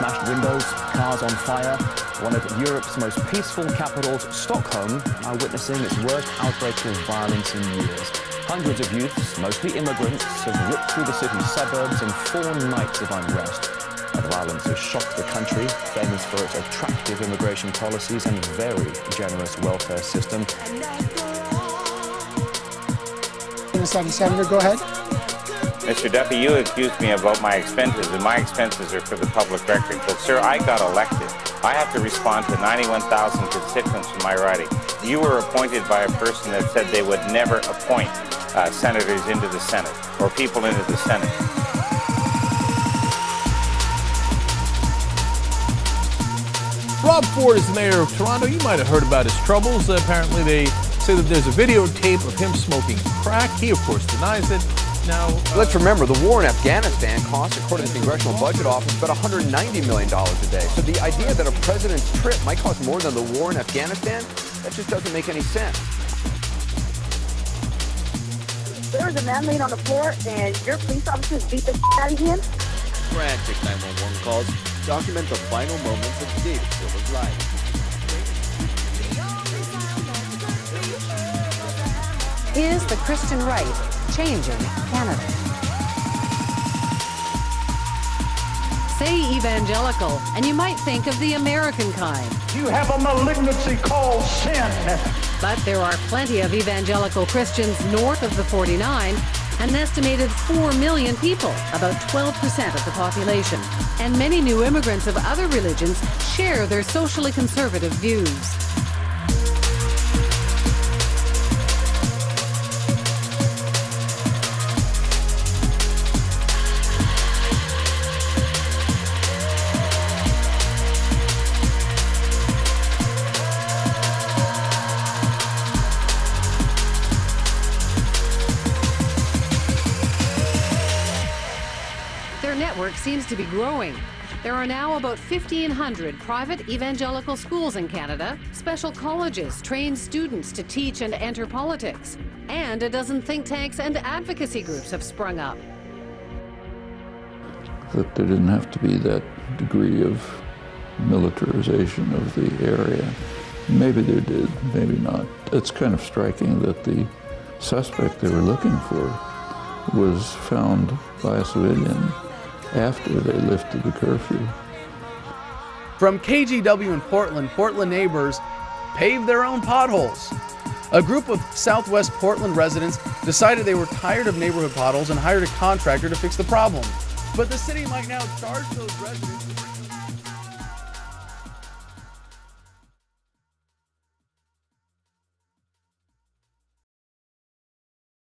smashed windows, cars on fire. One of Europe's most peaceful capitals, Stockholm, now witnessing its worst outbreak of violence in years. Hundreds of youths, mostly immigrants, have ripped through the city's suburbs in 4 nights of unrest. The violence has shocked the country, famous for its attractive immigration policies and very generous welfare system. Senator, go ahead. Mr. Duffy, you accused me about my expenses, and my expenses are for the public record. But, sir, I got elected. I have to respond to 91,000 constituents from my riding. You were appointed by a person that said they would never appoint senators into the Senate or people into the Senate. Rob Ford is the mayor of Toronto. You might have heard about his troubles. Apparently, they say that there's a videotape of him smoking crack. He, of course, denies it. Now, let's remember, the war in Afghanistan costs, according to the Congressional Budget Office, about $190 million a day. So the idea that a president's trip might cost more than the war in Afghanistan, that just doesn't make any sense. There was a man laying on the floor, and your police officers beat the shit out of him? Frantic 911 calls document the final moments of David Silver's life. Is the Christian right changing Canada? Say evangelical, and you might think of the American kind. You have a malignancy called sin. But there are plenty of evangelical Christians north of the 49, an estimated 4 million people, about 12% of the population. And many new immigrants of other religions share their socially conservative views. Their network seems to be growing. There are now about 1,500 private evangelical schools in Canada. Special colleges train students to teach and enter politics. And a dozen think tanks and advocacy groups have sprung up. That there didn't have to be that degree of militarization of the area. Maybe there did, maybe not. It's kind of striking that the suspect they were looking for was found by a civilian after they lifted the curfew. From KGW in Portland, Portland neighbors paved their own potholes. A group of Southwest Portland residents decided they were tired of neighborhood potholes and hired a contractor to fix the problem. But the city might now charge those residents